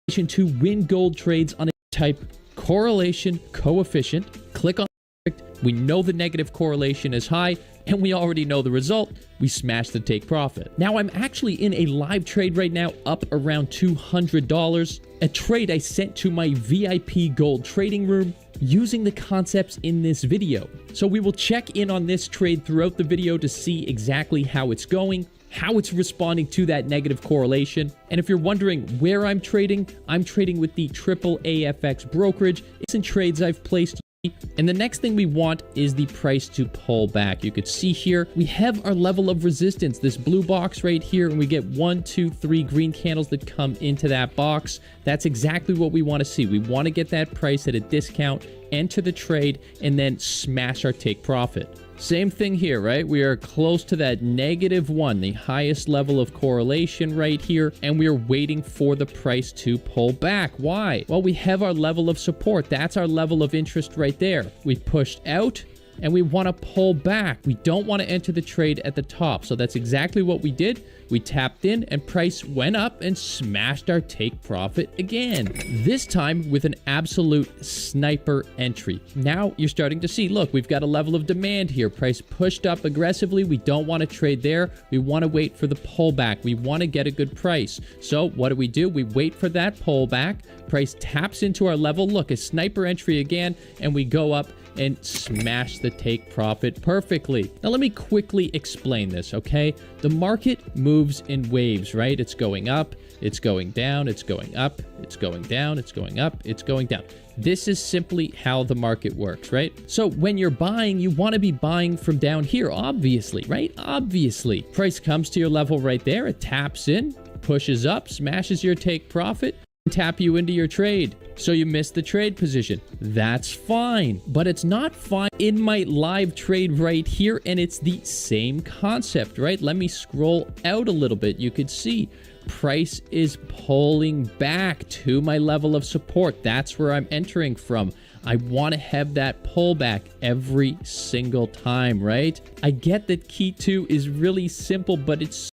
to win gold trades on a type correlation coefficient. Click on it. We know the negative correlation is high, and we already know the result. We smash the take profit. Now I'm actually in a live trade right now, up around $200. A trade I sent to my VIP gold trading room using the concepts in this video. So we will check in on this trade throughout the video to see exactly how it's going, how it's responding to that negative correlation. And if you're wondering where I'm trading with the triple AFX brokerage. It's in trades I've placed. And the next thing we want is the price to pull back. You could see here, we have our level of resistance, this blue box right here, and we get 1, 2, 3 green candles that come into that box. That's exactly what we want to see. We want to get that price at a discount, enter the trade, and then smash our take profit. Same thing here, right? We are close to that -1, the highest level of correlation right here, and we are waiting for the price to pull back. Why? Well, we have our level of support. That's our level of interest right there. We pushed out, and we want to pull back. We don't want to enter the trade at the top. So that's exactly what we did. We tapped in and price went up and smashed our take profit again. This time with an absolute sniper entry. Now you're starting to see, look, we've got a level of demand here. Price pushed up aggressively. We don't want to trade there. We want to wait for the pullback. We want to get a good price. So what do? We wait for that pullback. Price taps into our level. Look, a sniper entry again, and we go up and smash the take profit perfectly. Now let me quickly explain this, okay? The market moves in waves, right? It's going up, it's going down, it's going up, it's going down, it's going up, it's going down. This is simply how the market works, right? So when you're buying, you want to be buying from down here, obviously, right? Obviously. Price comes to your level right there, it taps in, pushes up, smashes your take profit, tap you into your trade. So you missed the trade position. That's fine, but it's not fine in my live trade right here, and it's the same concept, right? Let me scroll out a little bit. You could see price is pulling back to my level of support. That's where I'm entering from. I want to have that pullback every single time, right? I get that key 2 is really simple, but it's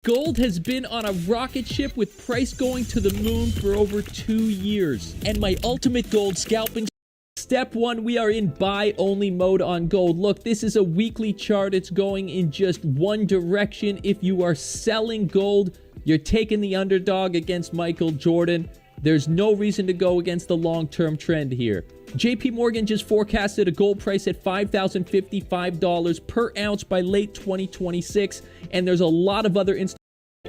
gold has been on a rocket ship with price going to the moon for over 2 years. And my ultimate gold scalping. Step 1, we are in buy only mode on gold. Look, this is a weekly chart. It's going in just one direction. If you are selling gold, you're taking the underdog against Michael Jordan. There's no reason to go against the long-term trend here. JP Morgan just forecasted a gold price at $5,055 per ounce by late 2026, and there's a lot of other instances.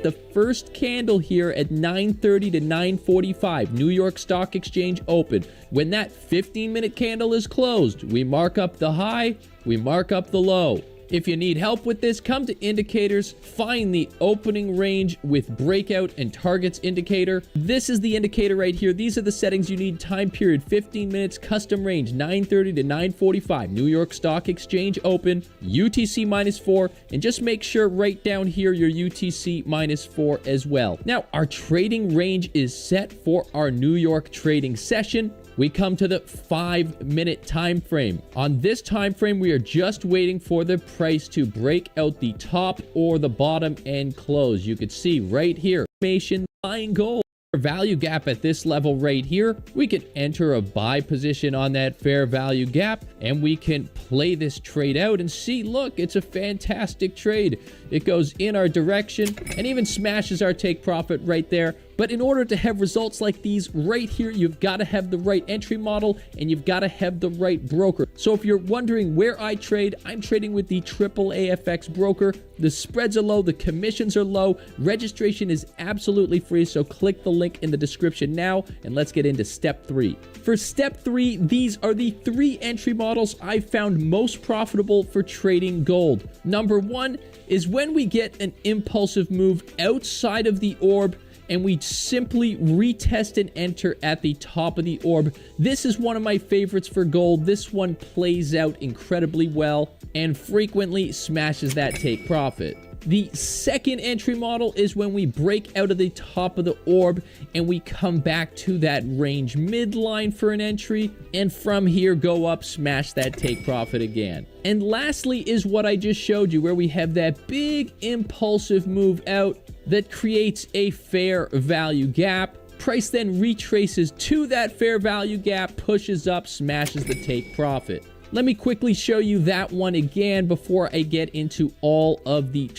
The first candle here at 9:30 to 9:45, New York Stock Exchange open. When that 15-minute candle is closed, we mark up the high, we mark up the low. If you need help with this, come to indicators, find the opening range with breakout and targets indicator. This is the indicator right here. These are the settings you need. Time period, 15 minutes, custom range, 9:30 to 9:45. New York Stock Exchange open, UTC -4, and just make sure right down here your UTC -4 as well. Now, our trading range is set for our New York trading session. We come to the 5-minute time frame. On this time frame, we are just waiting for the price to break out the top or the bottom and close. You could see right here, information buying gold. Value gap at this level right here, we can enter a buy position on that fair value gap, and we can play this trade out and see, look, it's a fantastic trade. It goes in our direction and even smashes our take profit right there But in order to have results like these right here, you've got to have the right entry model and you've got to have the right broker. So if you're wondering where I trade, I'm trading with the AAAFX broker. The spreads are low, the commissions are low, registration is absolutely free, so click the link in the description now and let's get into step 3. For step 3, these are the 3 entry models I found most profitable for trading gold. Number 1 is when we get an impulsive move outside of the orb and we simply retest and enter at the top of the orb. This is one of my favorites for gold. This one plays out incredibly well and frequently smashes that take profit. The second entry model is when we break out of the top of the orb and we come back to that range midline for an entry, and from here go up, smash that take profit again. And lastly is what I just showed you, where we have that big impulsive move out that creates a fair value gap. Price then retraces to that fair value gap, pushes up, smashes the take profit. Let me quickly show you that one again before I get into all of the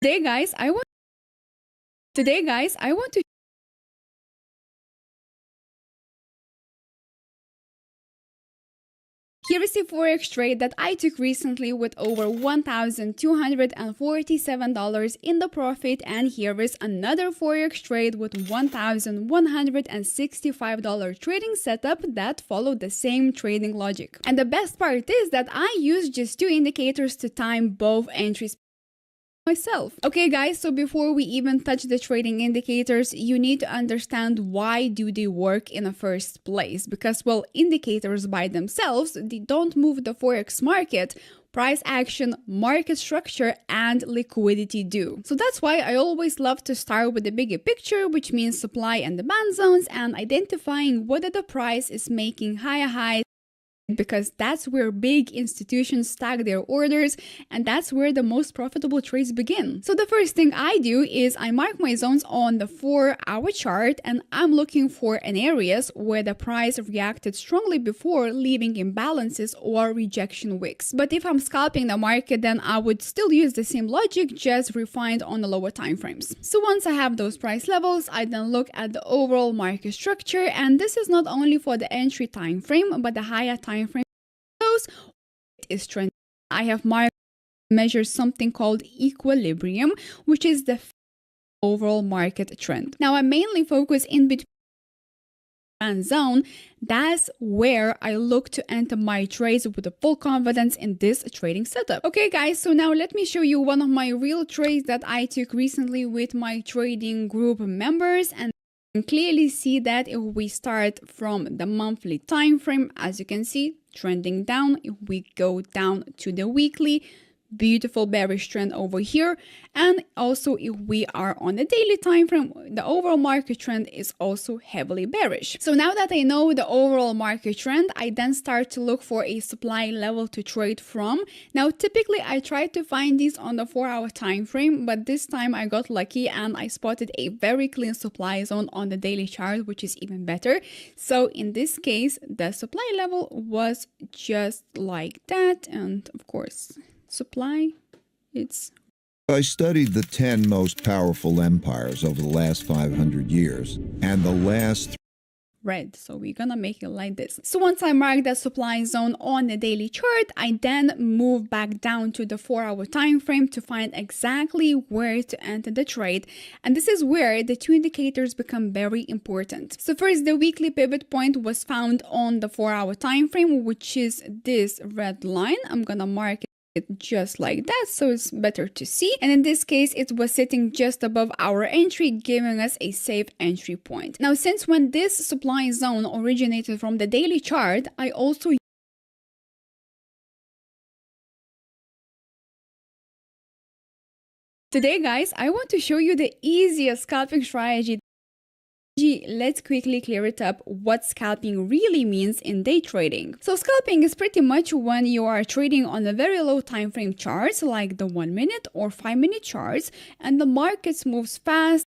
Today, guys, I want to here is a forex trade that I took recently with over $1,247 in the profit, and here is another forex trade with $1,165 trading setup that followed the same trading logic. And the best part is that I used just 2 indicators to time both entries myself. Okay guys, so before we even touch the trading indicators, you need to understand why do they work in the first place, because well, indicators by themselves, they don't move the forex market. Price action, market structure, and liquidity do. So that's why I always love to start with the bigger picture, which means supply and demand zones, and identifying whether the price is making higher highs, because that's where big institutions stack their orders and that's where the most profitable trades begin. So the first thing I do is I mark my zones on the 4-hour chart, and I'm looking for an areas where the price reacted strongly before, leaving imbalances or rejection wicks. But if I'm scalping the market, then I would still use the same logic, just refined on the lower time frames. So once I have those price levels, I then look at the overall market structure, and this is not only for the entry time frame but the higher time frame is trending. I have measured something called equilibrium, which is the overall market trend. Now I mainly focus in between and zone. That's where I look to enter my trades with the full confidence in this trading setup. Okay guys, so now let me show you one of my real trades that I took recently with my trading group members, and you can clearly see that if we start from the monthly time frame, as you can see, trending down. If we go down to the weekly, beautiful bearish trend over here, and also if we are on the daily time frame, the overall market trend is also heavily bearish. So now that I know the overall market trend, I then start to look for a supply level to trade from. Now typically I try to find these on the 4-hour time frame, but this time I got lucky and I spotted a very clean supply zone on the daily chart, which is even better. So in this case, the supply level was just like that, and of course supply, I studied the 10 most powerful empires over the last 500 years, and the last red, so we're gonna make it like this. So once I mark the supply zone on the daily chart, I then move back down to the 4-hour time frame to find exactly where to enter the trade, and this is where the 2 indicators become very important. So first, the weekly pivot point was found on the 4-hour time frame, which is this red line. I'm gonna mark it just like that so it's better to see, and in this case it was sitting just above our entry, giving us a safe entry point. Now since when this supply zone originated from the daily chart, I also today guys, I want to show you the easiest scalping strategy strategy, let's quickly clear it up what scalping really means in day trading. So scalping is pretty much when you are trading on a very low time frame charts like the 1 minute or 5 minute charts, and the markets moves fast.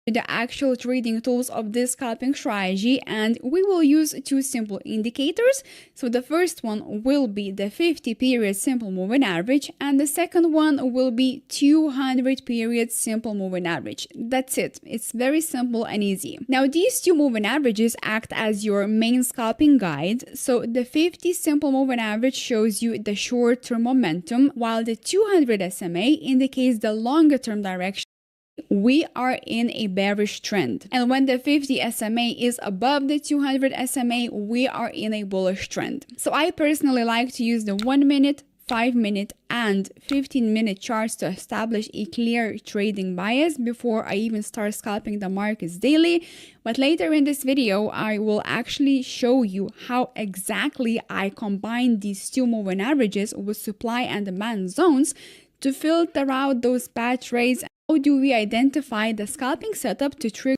The actual trading tools of this scalping strategy, and we will use two simple indicators. So the first one will be the 50 period simple moving average, and the second one will be 200 period simple moving average. That's it. It's very simple and easy. Now these two moving averages act as your main scalping guide. So the 50 simple moving average shows you the short-term momentum, while the 200 SMA indicates the longer-term direction. We are in a bearish trend, and when the 50 SMA is above the 200 SMA, we are in a bullish trend. So I personally like to use the 1 minute, 5 minute and 15 minute charts to establish a clear trading bias before I even start scalping the markets daily. But later in this video, I will actually show you how exactly I combine these two moving averages with supply and demand zones to filter out those bad trades. How do we identify the scalping setup to trigger?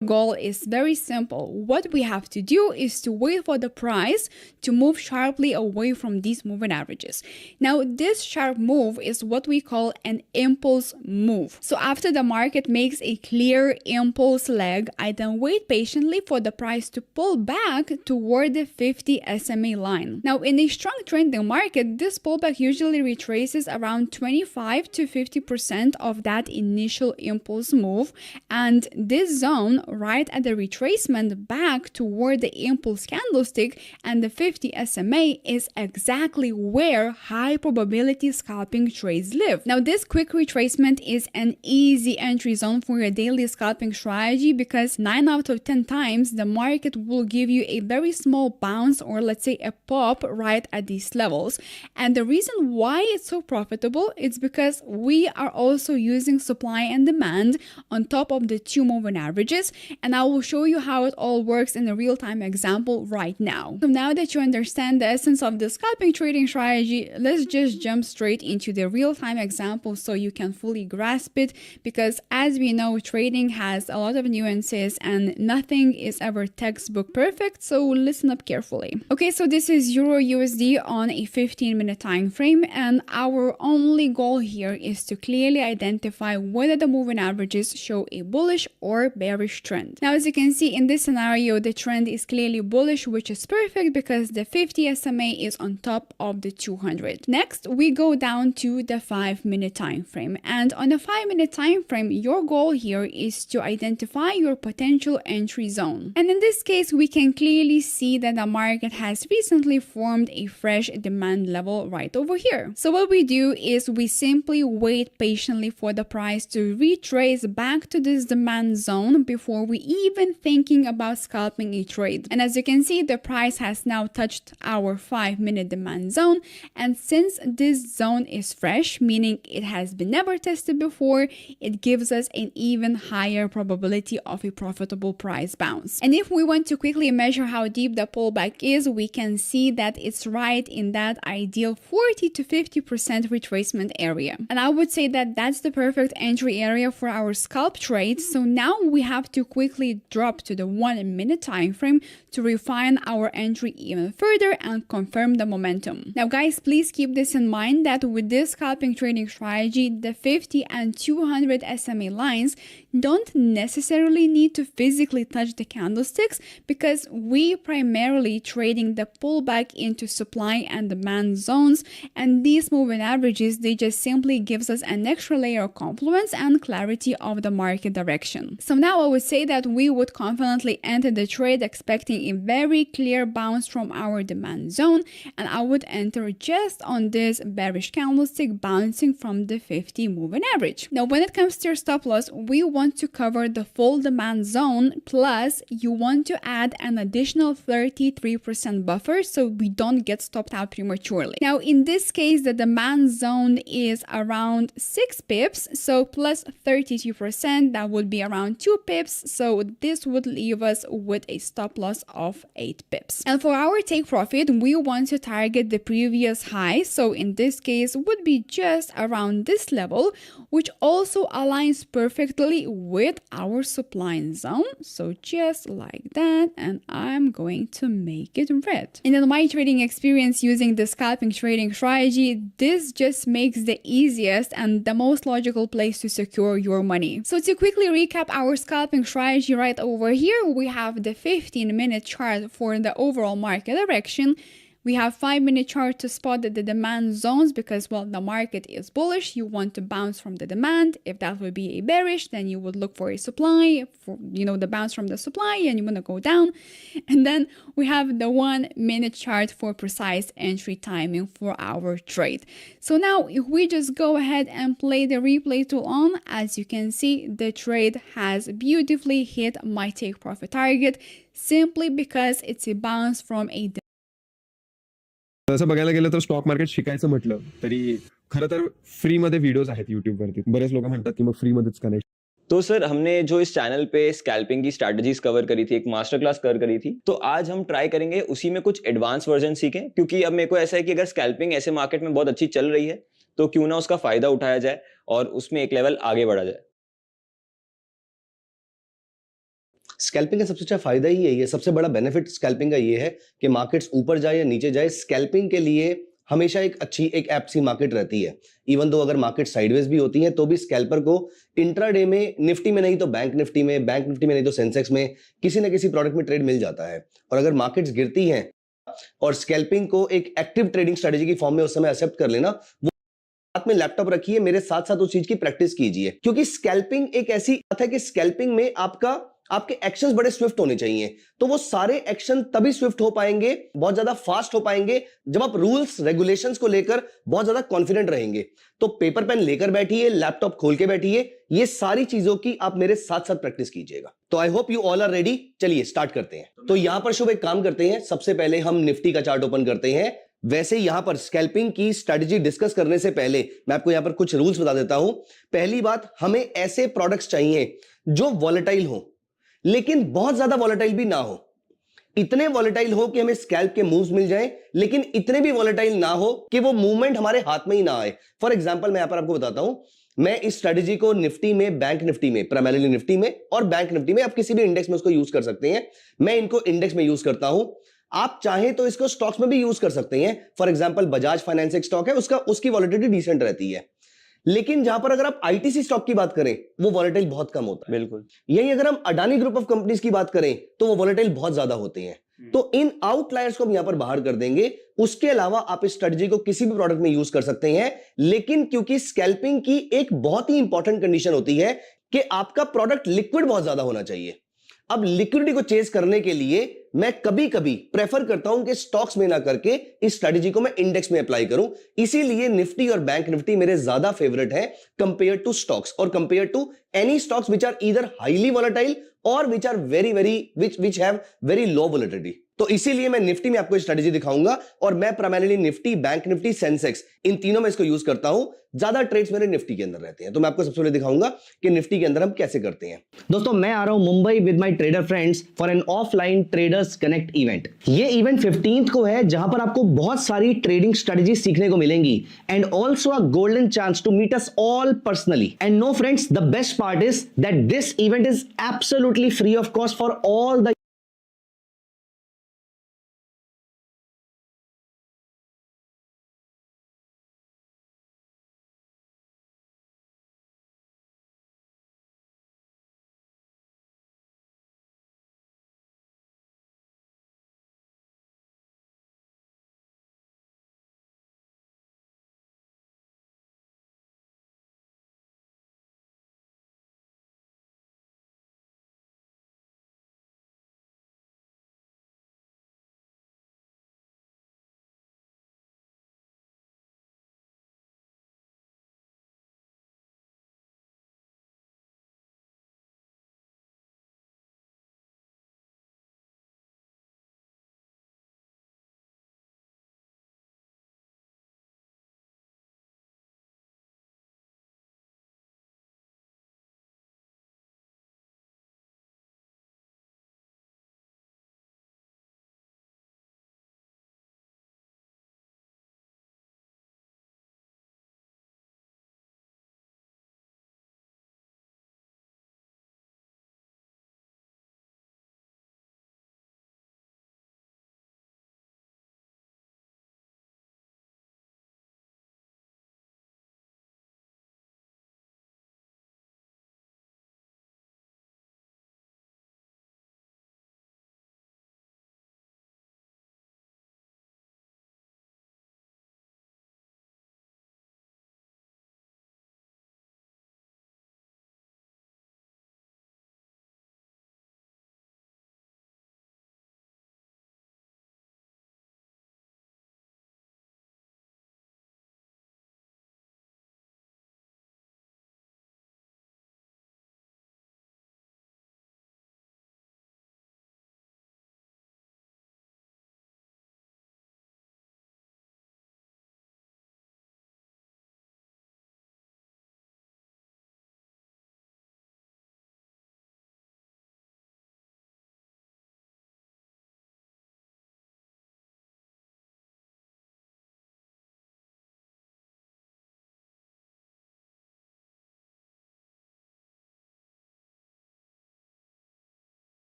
The goal is very simple. What we have to do is to wait for the price to move sharply away from these moving averages. Now, this sharp move is what we call an impulse move. So after the market makes a clear impulse leg, I then wait patiently for the price to pull back toward the 50 SMA line. Now, in a strong trending market, this pullback usually retraces around 25 to 50% of that initial impulse move, and this zone right at the retracement back toward the impulse candlestick and the 50 SMA is exactly where high probability scalping trades live. Now this quick retracement is an easy entry zone for your daily scalping strategy because 9 out of 10 times the market will give you a very small bounce, or let's say a pop right at these levels. And the reason why it's so profitable is because we are also using supply and demand on top of the two moving averages, and I will show you how it all works in a real-time example right now. So now that you understand the essence of the scalping trading strategy, let's just jump straight into the real-time example so you can fully grasp it, because as we know, trading has a lot of nuances and nothing is ever textbook perfect, so listen up carefully. Okay, so this is Euro USD on a 15-minute time frame, and our only goal here is to clearly identify whether the moving averages show a bullish or bearish trend. Now, as you can see in this scenario, the trend is clearly bullish, which is perfect because the 50 SMA is on top of the 200. Next, we go down to the 5-minute time frame, and on the 5-minute time frame, your goal here is to identify your potential entry zone. And in this case, we can clearly see that the market has recently formed a fresh demand level right over here. So what we do is we simply wait patiently for the price to retrace back to this demand zone before we even thinking about scalping a trade. And as you can see, the price has now touched our 5-minute demand zone, and since this zone is fresh, meaning it has been never tested before, it gives us an even higher probability of a profitable price bounce. And if we want to quickly measure how deep the pullback is, we can see that it's right in that ideal 40 to 50% retracement area. And I would say that that's the perfect entry area for our scalp trade. So now we have to quickly drop to the 1-minute time frame to refine our entry even further and confirm the momentum. Now guys, please keep this in mind that with this scalping trading strategy, the 50 and 200 SMA lines don't necessarily need to physically touch the candlesticks because we primarily trading the pullback into supply and demand zones, and these moving averages, they just simply gives us an extra layer of confluence and clarity of the market direction. So now I would say that we would confidently enter the trade expecting a very clear bounce from our demand zone, and I would enter just on this bearish candlestick bouncing from the 50 moving average. Now when it comes to your stop loss, we want to cover the full demand zone, plus you want to add an additional 33% buffer so we don't get stopped out prematurely. Now in this case, the demand zone is around 6 pips, so plus 32%, that would be around 2 pips. pips. So this would leave us with a stop loss of 8 pips. And for our take profit, we want to target the previous high. So in this case would be just around this level, which also aligns perfectly with our supply zone. So just like that, and I'm going to make it red. And in my trading experience using the scalping trading strategy, this just makes the easiest and the most logical place to secure your money. So to quickly recap our scalping strategy right over here, we have the 15-minute chart for the overall market direction. We have 5-minute chart to spot the demand zones because, well, the market is bullish. You want to bounce from the demand. If that would be a bearish, then you would look for a supply, for, the bounce from the supply, and you want to go down. And then we have the 1-minute chart for precise entry timing for our trade. So now if we just go ahead and play the replay tool on, as you can see, the trade has beautifully hit my take profit target simply because it's a bounce from a तसं बघायला गेलं तर stock market शिकायचं म्हटलं तरी खरं तर फ्रीमध्ये व्हिडिओज आहेत युट्यूबवरती. बरेच लोक म्हणतात की मग फ्रीमध्येच का नाही. तो सर हमने जो इस चैनल पे स्कैल्पिंग की स्ट्रैटेजीज कवर करी थी, एक मास्टर क्लास करी थी, तो आज हम ट्राई करेंगे उसी में कुछ एडवांस वर्जन सीखें, क्योंकि अब मेरे को ऐसा है कि अगर स्कैल्पिंग ऐसे मार्केट में बहुत अच्छी चल रही है तो क्यों ना उसका फायदा उठाया जाए और उसमें एक लेवल आगे बढ़ा जाए. स्कैल्पिंग का सबसे अच्छा फायदा ही यही है, सबसे बड़ा बेनिफिट स्कैल्पिंग का ये है कि मार्केट्स ऊपर जाए या नीचे जाए, स्कैल्पिंग के लिए हमेशा एक अच्छी एक एप्सी मार्केट रहती है. इवन दो अगर मार्केट साइडवेज भी होती है तो भी स्कैल्पर को इंट्राडे में निफ्टी में नहीं तो बैंक निफ्टी में नहीं तो सेंसेक्स में किसी ना किसी प्रोडक्ट में ट्रेड मिल जाता है. और अगर मार्केट्स गिरती हैं और स्कैल्पिंग को एक एक्टिव ट्रेडिंग स्ट्रेटेजी की फॉर्म में उस समय एक्सेप्ट कर लेना, वो साथ में लैपटॉप रखिए, मेरे साथ साथ उस चीज की प्रैक्टिस कीजिए, क्योंकि स्कैल्पिंग एक ऐसी बात है कि स्कैल्पिंग में आपके एक्शंस बड़े स्विफ्ट होने चाहिए. तो वो सारे एक्शन तभी स्विफ्ट हो पाएंगे, बहुत ज्यादा फास्ट हो पाएंगे, जब आप रूल्स रेगुलेशंस को लेकर बहुत ज्यादा कॉन्फिडेंट रहेंगे. तो पेपर पेन लेकर बैठिए, लैपटॉप खोल के बैठिए, ये सारी चीजों की आप मेरे साथ साथ प्रैक्टिस कीजिएगा. तो I hope you all are ready. चलिए स्टार्ट करते हैं. तो यहां पर शुभ एक काम करते हैं, सबसे पहले हम निफ्टी का चार्ट ओपन करते हैं. वैसे यहां पर स्कैल्पिंग की स्ट्रेटजी डिस्कस करने से पहले मैं आपको यहां पर कुछ रूल्स बता देता हूं. पहली बात, हमें ऐसे प्रोडक्ट्स चाहिए जो वॉलेटाइल हो, लेकिन बहुत ज्यादा वॉलेटाइल भी ना हो. इतने वॉलेटाइल हो कि हमें स्कैल्प के मूव्स मिल जाएं, लेकिन इतने भी वॉलेटाइल ना हो कि वो मूवमेंट हमारे हाथ में ही ना आए. फॉर एग्जांपल मैं यहां पर आपको बताता हूं, मैं इस स्ट्रेटजी को निफ्टी में, बैंक निफ्टी में, प्राइमरीली निफ्टी में और बैंक निफ्टी में, आप किसी भी इंडेक्स में उसको यूज कर सकते हैं. मैं इनको इंडेक्स में यूज करता हूं. आप चाहें तो इसको स्टॉक्स में भी यूज कर सकते हैं. फॉर एग्जांपल बजाज फाइनेंस एक स्टॉक है, उसकी वॉलेटिलिटी डिसेंट रहती है. लेकिन जहां पर अगर आप आईटीसी स्टॉक की बात करें, वो वॉलेटाइल बहुत कम होता है. बिल्कुल. यही अगर हम अडानी ग्रुप ऑफ कंपनीज की बात करें तो वो वॉलेटाइल बहुत ज्यादा होते हैं. तो इन आउटलायर्स को हम यहां पर बाहर कर देंगे. उसके अलावा आप इस स्ट्रेटजी को किसी भी प्रोडक्ट में यूज कर सकते हैं, लेकिन क्योंकि स्कैल्पिंग की एक बहुत ही इंपॉर्टेंट कंडीशन होती है कि आपका प्रोडक्ट लिक्विड बहुत ज्यादा होना चाहिए. अब लिक्विडिटी को चेज करने के लिए मैं कभी कभी प्रेफर करता हूं कि स्टॉक्स में ना करके इस स्ट्रेटजी को मैं इंडेक्स में अप्लाई करूं. इसीलिए निफ्टी और बैंक निफ्टी मेरे ज्यादा फेवरेट है कंपेयर टू स्टॉक्स और compare to any stocks which are either highly volatile और which are which have very low volatility. तो इसीलिए मैं निफ्टी में आपको स्ट्रेटजी दिखाऊंगा और मैं primarily Nifty, bank Nifty, Sensex, इन तीनों में इसको यूज करता हूं. ज्यादा ट्रेड्स मेरे निफ्टी के अंदर रहते हैं, तो मैं आपको सबसे पहले दिखाऊंगा कि निफ्टी के अंदर हम कैसे करते हैं. दोस्तों मैं आ रहा हूं Mumbai with my trader friends for an offline traders connect event. ये इवेंट 15th को है, जहां पर आपको बहुत सारी ट्रेडिंग स्ट्रेटजी सीखने को मिलेंगी and also a golden chance to meet us all personally. And no friends, the best part is that this event is absolutely free of cost for all the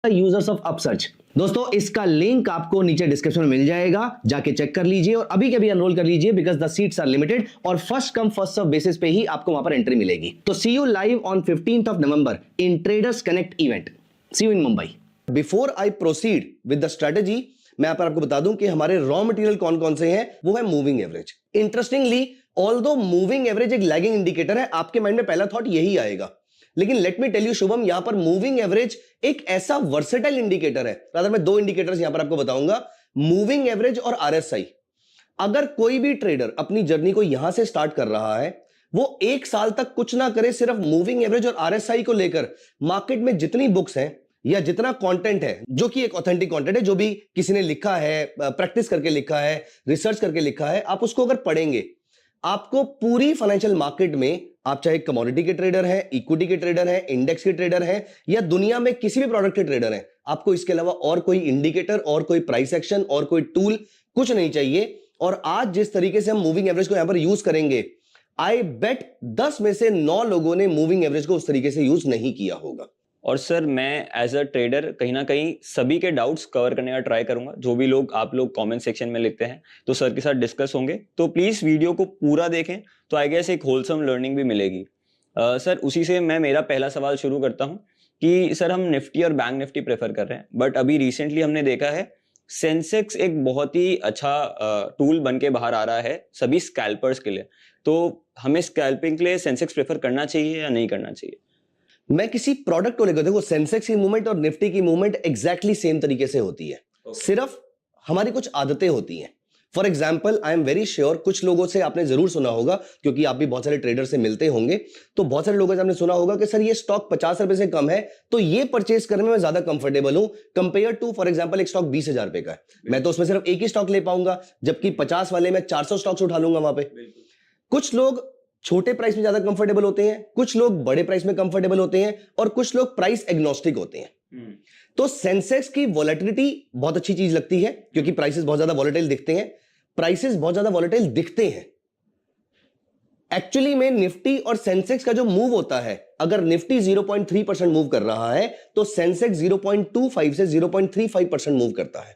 users of Upsurge. दोस्तों इसका link आपको नीचे description में मिल जाएगा, जाके check कर लीजिए और अभी के अभी एनरोल कर लीजिए, because the seats are limited और first come first serve basis पे ही आपको वहां पर एंट्री मिलेगी। तो see you live on 15th of November in traders connect event. See you in Mumbai. Before I proceed with the strategy, मैं यहाँ पर आपको बता दूं कि हमारे रॉ मटेरियल कौन कौन से हैं। वो है moving average. Interestingly, although moving average एक लैगिंग इंडिकेटर है, आपके माइंड में पहला थॉट यही आएगा, लेकिन let me tell you Shubham, यहां पर मूविंग एवरेज एक ऐसा वर्सेटाइल इंडिकेटर है। रादर मैं दो इंडिकेटर्स यहां पर आपको बताऊंगा, मूविंग एवरेज और आरएसआई। अगर कोई भी ट्रेडर अपनी जर्नी को यहां से स्टार्ट कर रहा है, वो एक साल तक कुछ ना करे, सिर्फ मूविंग एवरेज और आरएसआई को लेकर मार्केट में जितनी बुक्स हैं या जितना कंटेंट है, जो कि एक ऑथेंटिक कंटेंट है, जो भी किसी ने लिखा है, प्रैक्टिस करके लिखा है, रिसर्च करके लिखा है, आप उसको अगर पढ़ेंगे, आपको पूरी फाइनेंशियल मार्केट में, आप चाहे कमोडिटी के ट्रेडर हैं, इक्विटी के ट्रेडर हैं, इंडेक्स के ट्रेडर हैं, या दुनिया में किसी भी प्रोडक्ट के ट्रेडर हैं, आपको इसके अलावा और कोई इंडिकेटर और कोई प्राइस एक्शन और कोई टूल कुछ नहीं चाहिए। और आज जिस तरीके से हम मूविंग एवरेज को यहां पर यूज करेंगे, आई बेट 10 में से 9 लोगों ने मूविंग एवरेज को उस तरीके से यूज नहीं किया होगा। और सर मैं एज अ ट्रेडर कहीं ना कहीं सभी के डाउट्स कवर करने का ट्राई करूंगा। जो भी लोग आप लोग कमेंट सेक्शन में लिखते हैं तो सर के साथ डिस्कस होंगे, तो प्लीज वीडियो को पूरा देखें, तो आई गेस एक होलसम लर्निंग भी मिलेगी। सर उसी से मैं मेरा पहला सवाल शुरू करता हूं कि सर हम निफ्टी और बैंक निफ्टी प्रेफर कर रहे हैं, बट अभी रिसेंटली हमने देखा है सेंसेक्स एक बहुत ही अच्छा टूल बन के बाहर आ रहा है सभी स्कैल्पर्स के लिए। तो हमें स्कैल्पिंग के लिए सेंसेक्स प्रेफर करना चाहिए या नहीं करना चाहिए? मैं किसी प्रोडक्ट को लेकर, देखो सेंसेक्स की मूवमेंट और निफ्टी की मूवमेंट एग्जैक्टली सेम तरीके से होती है, सिर्फ हमारी कुछ आदतें होती हैं। For example, I am very sure कुछ लोगों से आपने जरूर सुना होगा, क्योंकि आप भी बहुत सारे ट्रेडर से मिलते होंगे, तो बहुत सारे लोगों से आपने सुना होगा कि सर ये स्टॉक 50 रुपए से कम है तो ये परचेस करने में मैं ज्यादा कंफर्टेबल हूं कंपेयर टू, फॉर एग्जाम्पल, एक स्टॉक 20,000 रुपए का है, मैं तो उसमें सिर्फ एक ही स्टॉक ले पाऊंगा, जबकि 50 वाले में 400 स्टॉक्स उठा लूंगा वहां पे। कुछ लोग छोटे प्राइस में ज्यादा कंफर्टेबल होते हैं, कुछ लोग बड़े प्राइस में कंफर्टेबल होते हैं, और कुछ लोग प्राइस एग्नोस्टिक होते हैं। तो सेंसेक्स की वॉलेटिलिटी बहुत अच्छी चीज लगती है, क्योंकि प्राइसेस बहुत ज्यादा वॉलेटाइल दिखते हैं। प्राइसेस बहुत ज्यादा वॉलेटाइल दिखते हैं। एक्चुअली में निफ्टी और सेंसेक्स का जो मूव होता है, अगर निफ्टी 0.3% मूव कर रहा है तो सेंसेक्स 0.25 से 0.35% मूव करता है।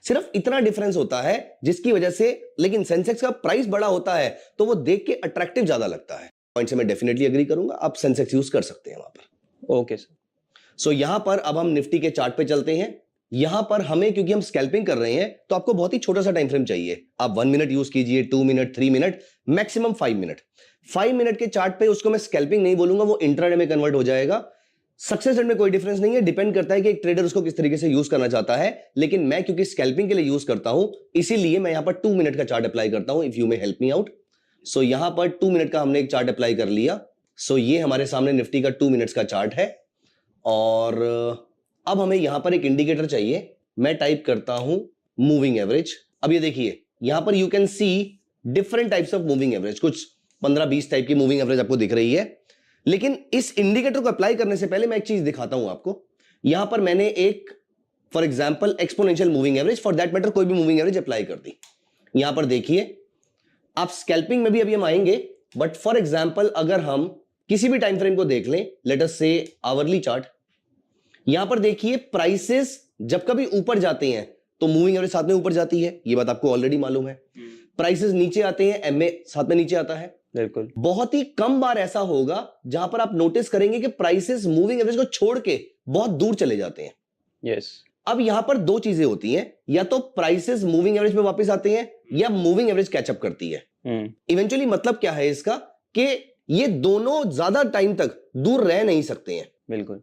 सिर्फ इतना डिफरेंस होता है, जिसकी वजह से, लेकिन सेंसेक्स का प्राइस बड़ा होता है तो वो देख के अट्रैक्टिव ज्यादा लगता है। पॉइंट से मैं डेफिनेटली एग्री करूंगा, आप सेंसेक्स यूज कर सकते हैं वहां पर। Okay sir. सो यहां पर अब हम निफ्टी के चार्ट पे चलते हैं। यहां पर हमें, क्योंकि हम स्कैल्पिंग कर रहे हैं, तो आपको बहुत ही छोटा सा टाइम फ्रेम चाहिए। आप 1 मिनट यूज कीजिए, 2 minute, 3 minute, maximum 5 minute. 5 minute के चार्ट पे उसको मैं स्कैल्पिंग नहीं बोलूंगा, वो इंट्राडे में कन्वर्ट हो जाएगा। सक्सेस रेट में कोई डिफरेंस नहीं है, डिपेंड करता है कि एक ट्रेडर उसको किस तरीके से यूज करना चाहता है। लेकिन मैं क्योंकि स्कैल्पिंग के लिए यूज करता हूं, इसीलिए मैं यहां पर 2 मिनट का चार्ट अप्लाई करता हूं। If you may help me out. So यहां पर 2 मिनट का हमने एक चार्ट अप्लाई कर लिया। सो ये हमारे सामने निफ्टी का 2 मिनट्स का चार्ट है, और अब हमें यहां पर एक इंडिकेटर चाहिए। मैं टाइप करता हूं मूविंग एवरेज। अब ये देखिए, यहां पर you can see different types of moving average, कुछ 15-20 टाइप की मूविंग एवरेज आपको दिख रही है। लेकिन इस इंडिकेटर को अप्लाई करने से पहले मैं एक चीज दिखाता हूं आपको। यहां पर मैंने एक, for example, exponential moving average, for that matter कोई भी मूविंग एवरेज अप्लाई कर दी। यहां पर देखिए, आप स्कैल्पिंग में भी अभी हम आएंगे, बट फॉर एग्जांपल अगर हम किसी भी टाइम फ्रेम को देख लें, लेट अस से आवरली चार्ट, यहां पर देखिए प्राइसेस जब कभी ऊपर जाते हैं तो मूविंग एवरेज साथ में ऊपर जाती है, ये बात आपको ऑलरेडी मालूम है। प्राइसेस नीचे आते हैं, एमए साथ में नीचे आता है। बिल्कुल। बहुत ही कम बार ऐसा होगा जहां पर आप नोटिस करेंगे कि प्राइसेस मूविंग एवरेज को छोड़ के बहुत दूर चले जाते हैं। यस। अब यहां पर दो चीजें होती हैं, या तो प्राइसेस मूविंग एवरेज पे वापस आते हैं, या मूविंग एवरेज कैचअप करती है। इवेंचुअली मतलब क्या है इसका, कि ये दोनों ज्यादा टाइम तक दूर रह नहीं सकते हैं। बिल्कुल।